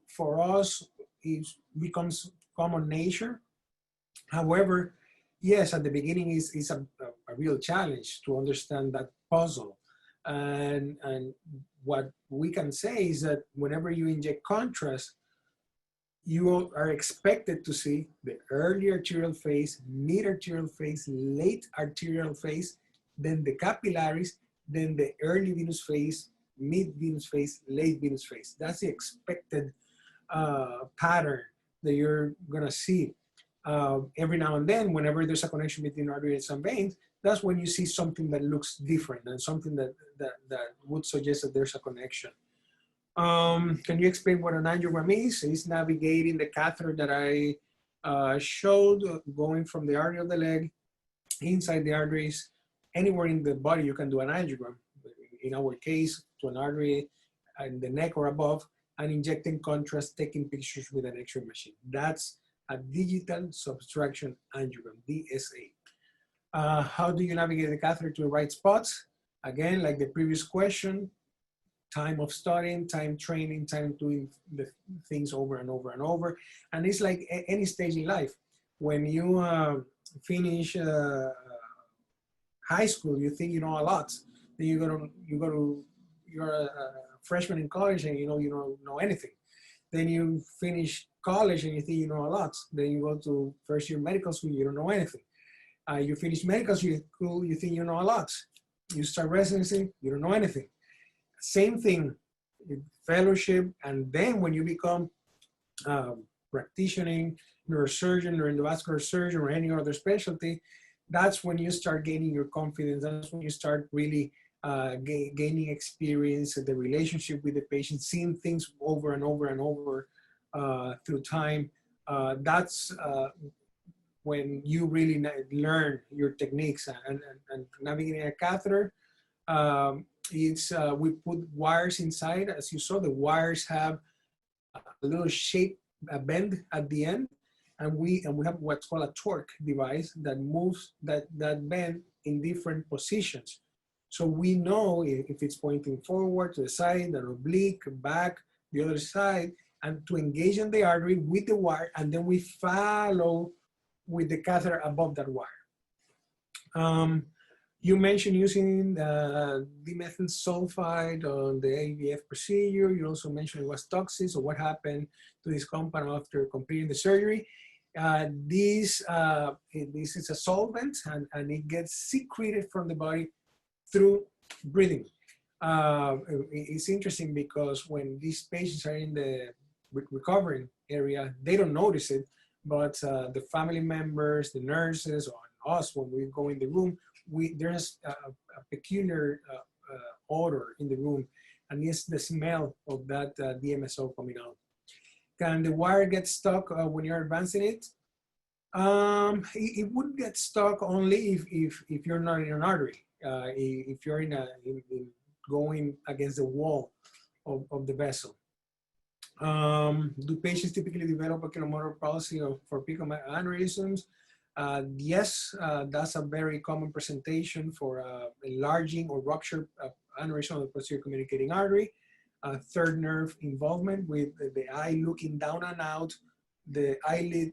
for us, it becomes common nature. However, yes, at the beginning it's a real challenge to understand that puzzle. And what we can say is that whenever you inject contrast, you are expected to see the early arterial phase, mid-arterial phase, late arterial phase, then the capillaries, then the early venous phase, mid-venous phase, late venous phase. That's the expected pattern that you're gonna see. Every now and then, whenever there's a connection between arteries and veins, that's when you see something that looks different and something that would suggest that there's a connection. Can you explain what an angiogram is? It's navigating the catheter that I showed, going from the artery of the leg, inside the arteries, anywhere in the body you can do an angiogram. In our case, to an artery in the neck or above, and injecting contrast, taking pictures with an X-ray machine. That's a digital subtraction angiogram, DSA. How do you navigate the catheter to the right spots? Again, like the previous question, time of studying, time training, time doing the things over and over and over. And it's like any stage in life. When you finish high school, you think you know a lot. Then you're a freshman in college and you don't know anything. Then you finish college and you think you know a lot. Then you go to first year medical school, you don't know anything. You finish medical school, you think you know a lot. You start residency, you don't know anything. Same thing, fellowship, and then when you become practicing, neurosurgeon or endovascular surgeon or any other specialty, that's when you start gaining your confidence. That's when you start really gaining experience, the relationship with the patient, seeing things over and over and over through time. That's when you really learn your techniques and navigating a catheter. We put wires inside. As you saw, the wires have a little shape, a bend at the end, and we have what's called a torque device that moves that bend in different positions. So we know if it's pointing forward, to the side, an oblique, back, the other side, and to engage in the artery with the wire, and then we follow with the catheter above that wire. You mentioned using dimethyl sulfide on the AVF procedure. You also mentioned it was toxic. So what happened to this compound after completing the surgery? This is a solvent, and it gets secreted from the body through breathing. It's interesting because when these patients are in the recovering area, they don't notice it, but the family members, the nurses, or us, when we go in the room, there's a peculiar odor in the room, and it's the smell of that DMSO coming out. Can the wire get stuck when you're advancing it? It would get stuck only if you're not in an artery. If you're going against the wall of the vessel. Do patients typically develop oculomotor palsy for pico aneurysms? Yes, that's a very common presentation for enlarging or ruptured aneurysm of the posterior communicating artery. Third nerve involvement with the eye looking down and out, the eyelid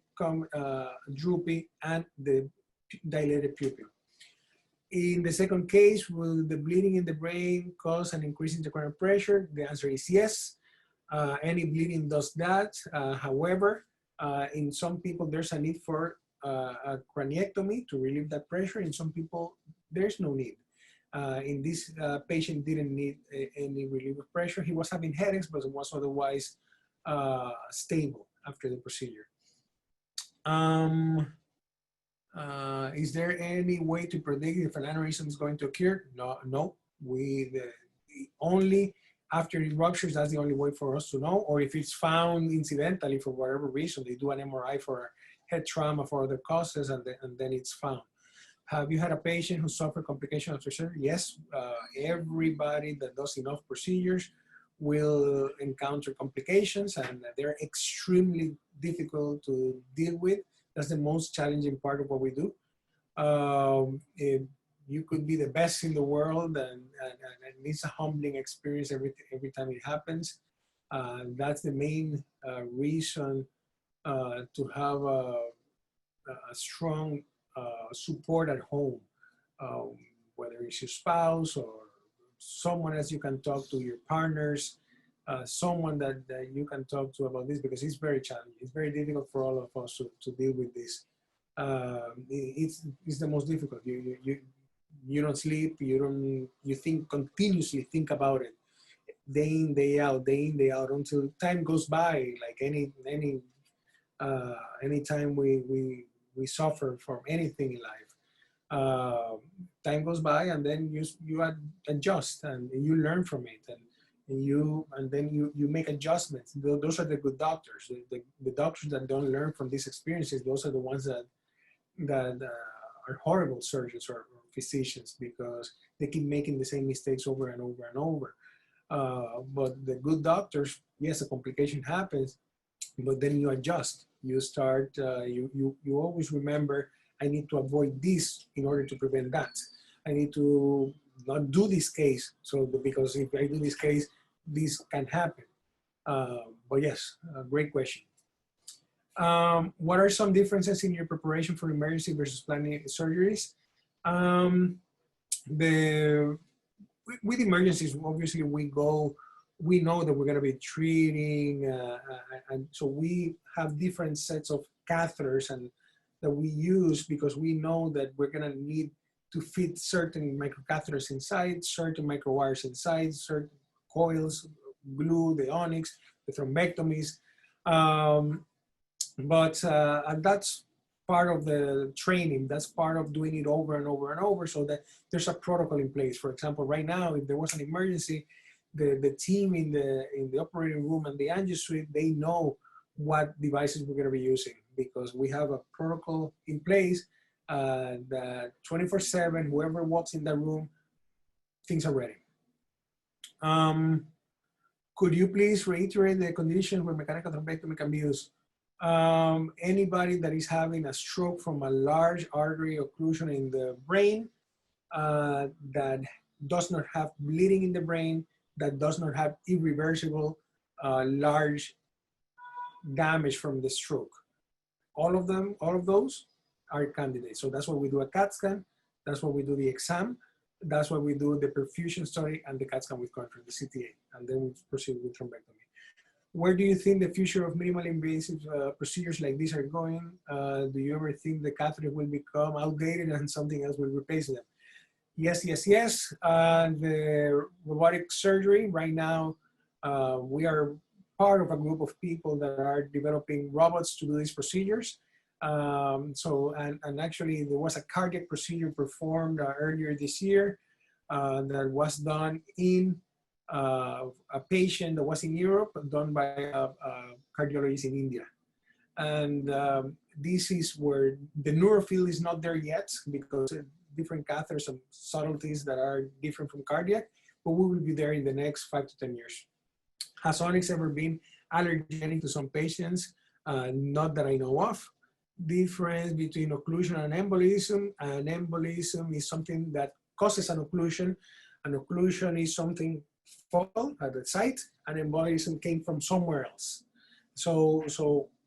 droopy, and the dilated pupil. In the second case, will the bleeding in the brain cause an increase in intracranial pressure? The answer is yes. Any bleeding does that. However, in some people, there's a need for a craniectomy to relieve that pressure. In some people, there's no need. In this patient didn't need any relief of pressure. He was having headaches, but was otherwise stable after the procedure. Is there any way to predict if an aneurysm is going to occur? No. Only after it ruptures, that's the only way for us to know. Or if it's found incidentally for whatever reason, they do an MRI for head trauma for other causes, and then it's found. Have you had a patient who suffered complications after surgery? Yes. Everybody that does enough procedures will encounter complications, and they're extremely difficult to deal with. That's the most challenging part of what we do. You could be the best in the world, and it's a humbling experience every time it happens. That's the main reason to have a strong support at home, whether it's your spouse or someone else you can talk to, your partners, someone that you can talk to about this, because it's very challenging. It's very difficult for all of us to deal with this. It's the most difficult. You don't sleep. You continuously think about it, day in, day out, until time goes by. Like any time we suffer from anything in life, time goes by, and then you adjust and you learn from it, and then you make adjustments. Those are the good doctors. The doctors that don't learn from these experiences, those are the ones that are horrible surgeons or physicians, because they keep making the same mistakes over and over and over. But the good doctors, yes, a complication happens, but then you adjust. You start, you always remember, I need to avoid this in order to prevent that. I need to not do this case, because if I do this case, this can happen. But yes, great question. What are some differences in your preparation for emergency versus planning surgeries? With emergencies, obviously we know that we're going to be treating, and so we have different sets of catheters that we use, because we know that we're going to need to fit certain microcatheters inside, certain microwires inside, certain coils, glue, the onyx, the thrombectomies. And that's part of the training. That's part of doing it over and over and over, so that there's a protocol in place. For example, right now, if there was an emergency, the team in the operating room and the angio suite, they know what devices we're going to be using, because we have a protocol in place that 24/7, whoever walks in that room, things are ready. Could you please reiterate the conditions where mechanical thrombectomy can be used? Anybody that is having a stroke from a large artery occlusion in the brain, that does not have bleeding in the brain, that does not have irreversible large damage from the stroke. All of them, all of those are candidates. So that's why we do a CAT scan. That's why we do the exam. That's why we do the perfusion study and the CAT scan with contrast, the CTA, and then we proceed with thrombectomy. Where do you think the future of minimally invasive procedures like these are going? Do you ever think the catheter will become outdated and something else will replace them? Yes, yes, yes. The robotic surgery, right now, we are part of a group of people that are developing robots to do these procedures. And actually there was a cardiac procedure performed earlier this year that was done in a patient that was in Europe, done by a cardiologist in India. And this is where the neurofield is not there yet, because different catheters and subtleties that are different from cardiac, but we will be there in the next 5 to 10 years. Has Onyx ever been allergenic to some patients? Not that I know of. Difference between occlusion and embolism. An embolism is something that causes an occlusion. An occlusion is something focal at the site. An embolism came from somewhere else. So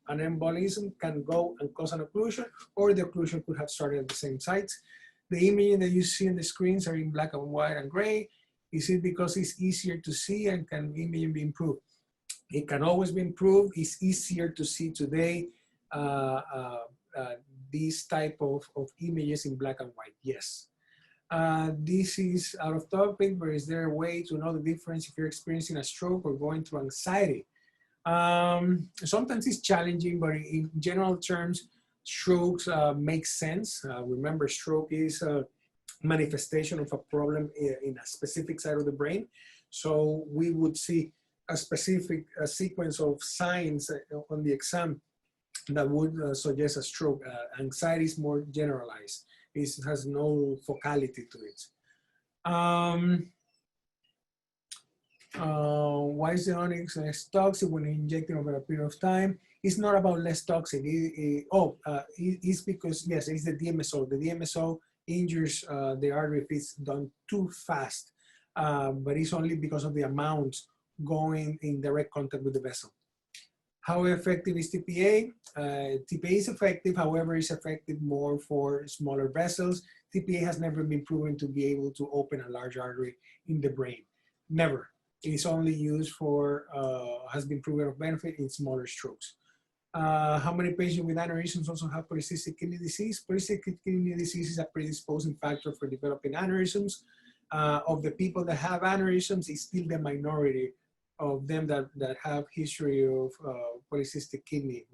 an embolism can go and cause an occlusion, or the occlusion could have started at the same site. The imaging that you see on the screens are in black and white and gray. Is it because it's easier to see, and can imaging be improved? It can always be improved. It's easier to see today these type of images in black and white, yes. This is out of topic, but is there a way to know the difference if you're experiencing a stroke or going through anxiety? Sometimes it's challenging, but in general terms, strokes make sense. Remember, stroke is a manifestation of a problem in a specific side of the brain. So we would see a specific sequence of signs on the exam that would suggest a stroke. Anxiety is more generalized. It has no focality to it. Why is the Onyx less toxic when injected over a period of time? It's not about less toxic. It's because, yes, it's the DMSO. The DMSO injures the artery if it's done too fast, but it's only because of the amount going in direct contact with the vessel. How effective is TPA? TPA is effective, however, it's effective more for smaller vessels. TPA has never been proven to be able to open a large artery in the brain. Never. It's only used for, has been proven of benefit in smaller strokes. How many patients with aneurysms also have polycystic kidney disease? Polycystic kidney disease is a predisposing factor for developing aneurysms. Of the people that have aneurysms, it's still the minority of them that have history of polycystic kidney,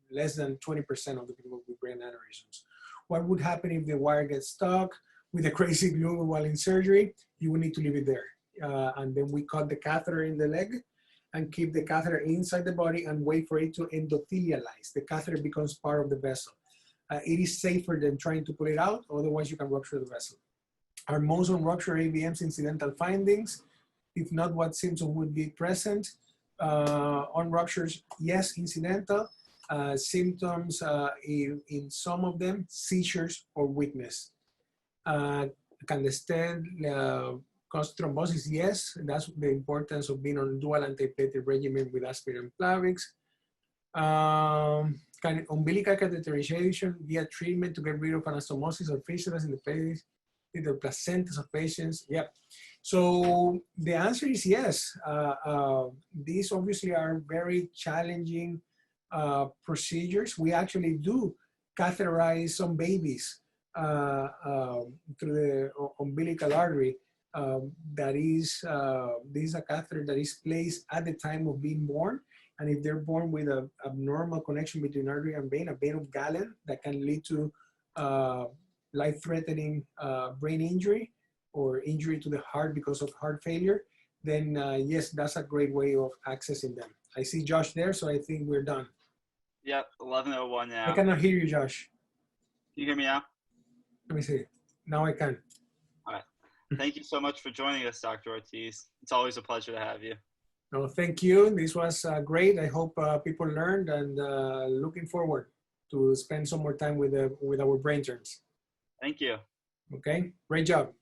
less than 20% of the people with brain aneurysms. What would happen if the wire gets stuck with a crazy glue while in surgery? You would need to leave it there. And then we cut the catheter in the leg and keep the catheter inside the body and wait for it to endothelialize. The catheter becomes part of the vessel. It is safer than trying to pull it out, otherwise you can rupture the vessel. Are most unruptured AVMs incidental findings? If not, what symptoms would be present? On ruptures, yes, incidental. Symptoms, in some of them, seizures or weakness. Can the stent cause thrombosis? Yes, that's the importance of being on dual antiplatelet regimen with aspirin and Plavix. Can umbilical catheterization be a treatment to get rid of anastomosis or fistulas in the face, in the placentas of patients? Yep. So the answer is yes. These obviously are very challenging procedures. We actually do catheterize some babies through the umbilical artery. This is a catheter that is placed at the time of being born. And if they're born with a abnormal connection between artery and vein, a vein of Galen, that can lead to life-threatening brain injury or injury to the heart because of heart failure, then yes, that's a great way of accessing them. I see Josh there, so I think we're done. Yep, 11:01 now. I cannot hear you, Josh. Can you hear me now? Let me see. Now I can. All right. Thank you so much for joining us, Dr. Ortiz. It's always a pleasure to have you. No, thank you. This was great. I hope people learned, and looking forward to spend some more time with our brain terms. Thank you. Okay, great job.